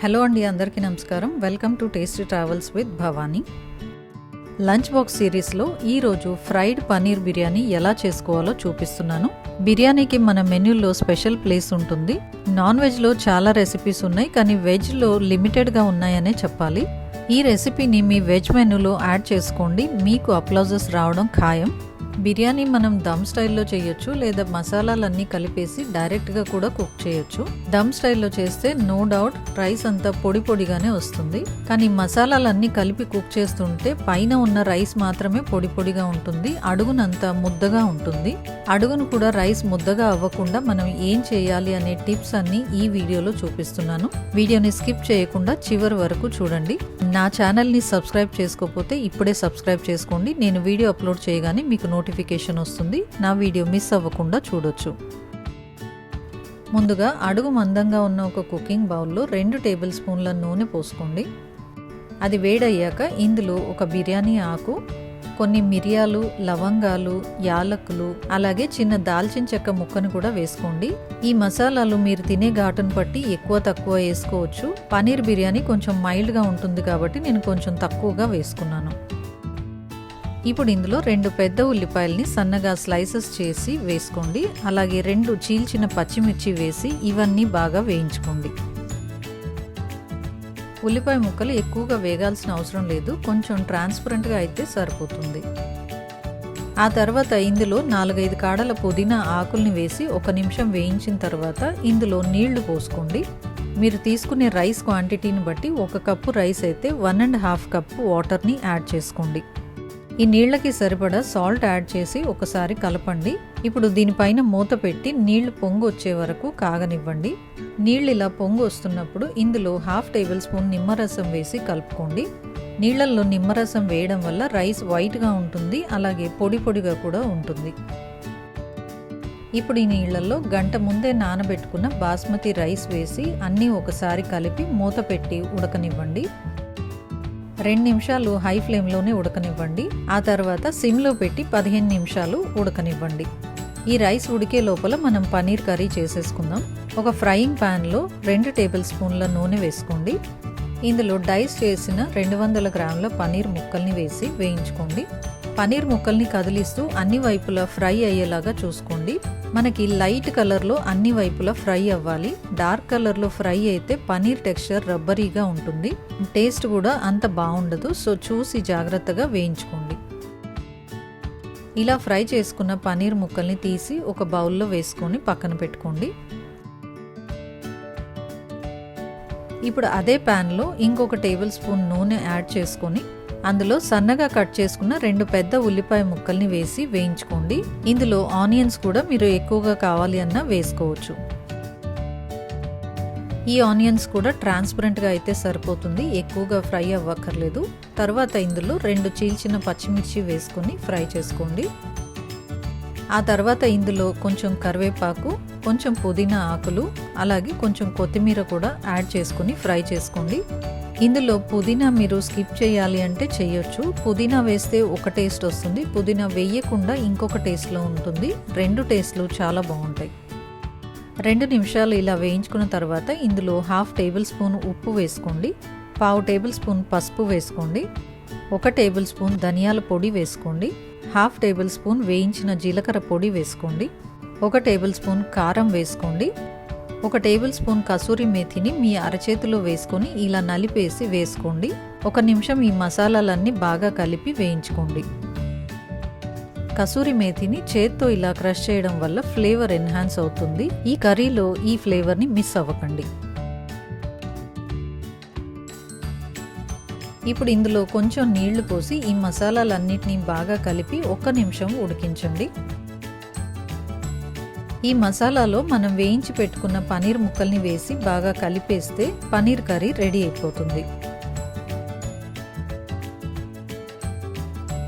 Hello అండి, అందరికీ నమస్కారం. Welcome to tasty travels with Bhavani. Lunch box సిరీస్లో ఈరోజు ఫ్రైడ్ పన్నీర్ బిర్యానీ ఎలా చేసుకోవాలో చూపిస్తున్నాను. బిర్యానీకి మన మెన్యూలో స్పెషల్ ప్లేస్ ఉంటుంది. నాన్ వెజ్లో చాలా రెసిపీస్ ఉన్నాయి, కానీ వెజ్లో లిమిటెడ్గా ఉన్నాయనే చెప్పాలి. ఈ రెసిపీని మీ వెజ్ మెనూలో యాడ్ చేసుకోండి, మీకు అప్లాజెస్ రావడం ఖాయం. బిర్యానీ మనం దమ్ స్టైల్లో చేయొచ్చు, లేదా మసాలాలన్నీ కలిపేసి డైరెక్ట్గా కూడా కుక్ చేయొచ్చు. దమ్ స్టైల్లో చేస్తే నో డౌట్ రైస్ అంతా పొడి పొడిగానే వస్తుంది, కానీ మసాలాలన్నీ కలిపి కుక్ చేస్తుంటే పైన ఉన్న రైస్ మాత్రమే పొడి పొడిగా ఉంటుంది, అడుగునంతా ముద్దగా ఉంటుంది. అడుగును కూడా రైస్ ముద్దగా అవ్వకుండా మనం ఏం చేయాలి అనే టిప్స్ అన్ని ఈ వీడియోలో చూపిస్తున్నాను. వీడియోని స్కిప్ చేయకుండా చివరి వరకు చూడండి. నా ఛానల్ని సబ్స్క్రైబ్ చేసుకోకపోతే ఇప్పుడే సబ్స్క్రైబ్ చేసుకోండి. నేను వీడియో అప్లోడ్ చేయగానే మీకు నోటిఫికేషన్ వస్తుంది. నా వీడియో మిస్ అవ్వకుండా చూడొచ్చు. ముందుగా అడుగు మందంగా ఉన్న ఒక కుకింగ్ బౌల్లో 2 టేబుల్ స్పూన్ల నూనె పోసుకోండి. అది వేడయ్యాక ఇందులో ఒక బిర్యానీ ఆకు, కొన్ని మిరియాలు, లవంగాలు, యాలకులు, అలాగే చిన్న దాల్చిన చెక్క ముక్కను కూడా వేసుకోండి. ఈ మసాలాలు మీరు తినే ఘాటును బట్టి ఎక్కువ తక్కువ వేసుకోవచ్చు. పన్నీర్ బిర్యానీ కొంచెం మైల్డ్గా ఉంటుంది కాబట్టి నేను కొంచెం తక్కువగా వేసుకున్నాను. ఇప్పుడు ఇందులో 2 పెద్ద ఉల్లిపాయల్ని సన్నగా స్లైసెస్ చేసి వేసుకోండి. అలాగే 2 చీల్చిన పచ్చిమిర్చి వేసి ఇవన్నీ బాగా వేయించుకోండి. ఉల్లిపాయ ముక్కలు ఎక్కువగా వేగాల్సిన అవసరం లేదు, కొంచెం ట్రాన్స్పరెంట్గా అయితే సరిపోతుంది. ఆ తర్వాత ఇందులో 4-5 కాడల పుదీనా ఆకుల్ని వేసి 1 నిమిషం వేయించిన తర్వాత ఇందులో నీళ్లు పోసుకోండి. మీరు తీసుకునే రైస్ క్వాంటిటీని బట్టి 1 కప్పు రైస్ అయితే 1.5 కప్పు వాటర్ని యాడ్ చేసుకోండి. ఈ నీళ్లకి సరిపడా సాల్ట్ యాడ్ చేసి ఒకసారి కలపండి. ఇప్పుడు దీనిపైన మూత పెట్టి నీళ్లు పొంగు వచ్చే వరకు కాగనివ్వండి. నీళ్ళు ఇలా పొంగు వస్తున్నప్పుడు ఇందులో 1/2 టేబుల్ స్పూన్ నిమ్మరసం వేసి కలుపుకోండి. నీళ్లలో నిమ్మరసం వేయడం వల్ల రైస్ వైట్గా ఉంటుంది, అలాగే పొడి పొడిగా కూడా ఉంటుంది. ఇప్పుడు ఈ నీళ్లలో గంట ముందే నానబెట్టుకున్న బాస్మతి రైస్ వేసి అన్నీ ఒకసారి కలిపి మూత పెట్టి ఉడకనివ్వండి. 2 నిమిషాలు హై ఫ్లేమ్లోనే ఉడకనివ్వండి. ఆ తర్వాత సిమ్లో పెట్టి 15 నిమిషాలు ఉడకనివ్వండి. ఈ రైస్ ఉడికే లోపల మనం పన్నీర్ కర్రీ చేసేసుకుందాం. ఒక ఫ్రైయింగ్ ప్యాన్లో 2 టేబుల్ స్పూన్ల నూనె వేసుకోండి. ఇందులో డైస్ చేసిన 200 గ్రాముల పన్నీర్ ముక్కల్ని వేసి వేయించుకోండి. పన్నీర్ ముక్కల్ని కదిలిస్తూ అన్ని వైపులా ఫ్రై అయ్యేలాగా చూసుకోండి. మనకి లైట్ కలర్లో అన్ని వైపులా ఫ్రై అవ్వాలి. డార్క్ కలర్లో ఫ్రై అయితే పన్నీర్ టెక్స్చర్ రబ్బరీగా ఉంటుంది, టేస్ట్ కూడా అంత బాగుండదు. సో చూసి జాగ్రత్తగా వేయించుకోండి. ఇలా ఫ్రై చేసుకున్న పన్నీర్ ముక్కల్ని తీసి ఒక బౌల్లో వేసుకొని పక్కన పెట్టుకోండి. ఇప్పుడు అదే ప్యాన్లో ఇంకొక టేబుల్ స్పూన్ నూనె యాడ్ చేసుకొని అందులో సన్నగా కట్ చేసుకున్న 2 పెద్ద ఉల్లిపాయ ముక్కల్ని వేసి వేయించుకోండి. ఇందులో ఆనియన్స్ కూడా మీరు ఎక్కువగా కావాలి అన్నా వేసుకోవచ్చు. ఈ ఆనియన్స్ కూడా ట్రాన్స్పరెంట్గా అయితే సరిపోతుంది, ఎక్కువగా ఫ్రై అవ్వక్కర్లేదు. తర్వాత ఇందులో 2 చీల్చిన పచ్చిమిర్చి వేసుకొని ఫ్రై చేసుకోండి. ఆ తర్వాత ఇందులో కొంచెం కరివేపాకు, కొంచెం పుదీనా ఆకులు, అలాగే కొంచెం కొత్తిమీర కూడా యాడ్ చేసుకొని ఫ్రై చేసుకోండి. ఇందులో పుదీనా మీరు స్కిప్ చేయాలి అంటే చేయొచ్చు. పుదీనా వేస్తే ఒక టేస్ట్ వస్తుంది, పుదీనా వేయకుండా ఇంకొక టేస్ట్లో ఉంటుంది. 2 టేస్ట్లు చాలా బాగుంటాయి. 2 నిమిషాలు ఇలా వేయించుకున్న తర్వాత ఇందులో 1/2 టేబుల్ స్పూన్ ఉప్పు వేసుకోండి. 1/4 టేబుల్ స్పూన్ పసుపు వేసుకోండి. 1 టేబుల్ స్పూన్ ధనియాల పొడి వేసుకోండి. 1/2 టేబుల్ స్పూన్ వేయించిన జీలకర్ర పొడి వేసుకోండి. 1 టేబుల్ స్పూన్ కారం వేసుకోండి. 1 టేబుల్ స్పూన్ కసూరి మేథిని మీ అరచేతిలో వేసుకొని ఇలా నలిపేసి వేసుకోండి. 1 నిమిషం ఈ మసాలాలన్నీ బాగా కలిపి వేయించుకోండి. కసూరి మేథిని చేత్తో ఇలా క్రష్ చేయడం వల్ల ఫ్లేవర్ ఎన్హాన్స్ అవుతుంది. ఈ కర్రీలో ఈ ఫ్లేవర్ని మిస్ అవ్వకండి. ఇప్పుడు ఇందులో కొంచెం నీళ్లు పోసి ఈ మసాలాలన్నిటినీ బాగా కలిపి 1 నిమిషం ఉడికించండి. ఈ మసాలాలో మనం వేయించి పెట్టుకున్న పన్నీర్ ముక్కల్ని వేసి బాగా కలిపేస్తే పన్నీర్ కర్రీ రెడీ అయిపోతుంది.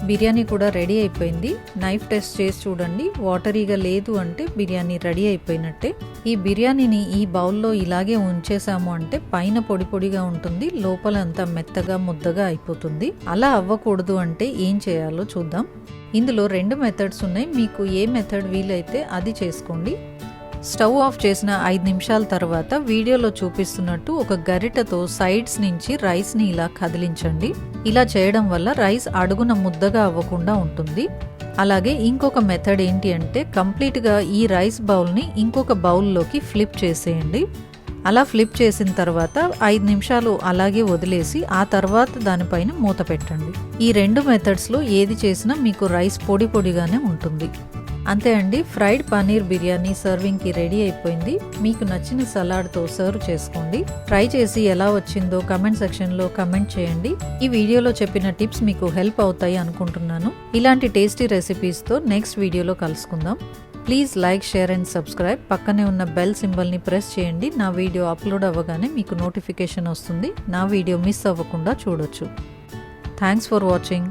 బిర్యానీ కూడా రెడీ అయిపోయింది. నైఫ్ టెస్ట్ చేసి చూడండి, వాటరీగా లేదు అంటే బిర్యానీ రెడీ అయిపోయినట్టే. ఈ బిర్యానీని ఈ బౌల్లో ఇలాగే ఉంచేసాము అంటే పైన పొడి పొడిగా ఉంటుంది, లోపల అంతా మెత్తగా ముద్దగా అయిపోతుంది. అలా అవ్వకూడదు అంటే ఏం చేయాలో చూద్దాం. ఇందులో 2 మెథడ్స్ ఉన్నాయి, మీకు ఏ మెథడ్ వీలైతే అది చేసుకోండి. స్టవ్ ఆఫ్ చేసిన 5 నిమిషాల తర్వాత వీడియోలో చూపిస్తున్నట్టు ఒక గరిటెతో సైడ్స్ నుంచి రైస్ని ఇలా కదిలించండి. ఇలా చేయడం వల్ల రైస్ అడుగున ముద్దగా అవ్వకుండా ఉంటుంది. అలాగే ఇంకొక మెథడ్ ఏంటి అంటే కంప్లీట్గా ఈ రైస్ బౌల్ని ఇంకొక బౌల్లోకి ఫ్లిప్ చేసేయండి. అలా ఫ్లిప్ చేసిన తర్వాత 5 నిమిషాలు అలాగే వదిలేసి ఆ తర్వాత దానిపైన మూత పెట్టండి. ఈ 2 మెథడ్స్లో ఏది చేసినా మీకు రైస్ పొడి పొడిగానే ఉంటుంది. అంతే అండి, ఫ్రైడ్ పన్నీర్ బిర్యానీ సర్వింగ్కి రెడీ అయిపోయింది. మీకు నచ్చిన సలాడ్తో సర్వ్ చేసుకోండి. ట్రై చేసి ఎలా వచ్చిందో కమెంట్ సెక్షన్లో కమెంట్ చేయండి. ఈ వీడియోలో చెప్పిన టిప్స్ మీకు హెల్ప్ అవుతాయి అనుకుంటున్నాను. ఇలాంటి టేస్టీ రెసిపీస్తో నెక్స్ట్ వీడియోలో కలుసుకుందాం. Please like, share and subscribe. పక్కనే ఉన్న బెల్ సింబల్ని ప్రెస్ చేయండి. నా వీడియో అప్లోడ్ అవ్వగానే మీకు నోటిఫికేషన్ వస్తుంది. నా వీడియో మిస్ అవ్వకుండా చూడొచ్చు. Thanks for watching.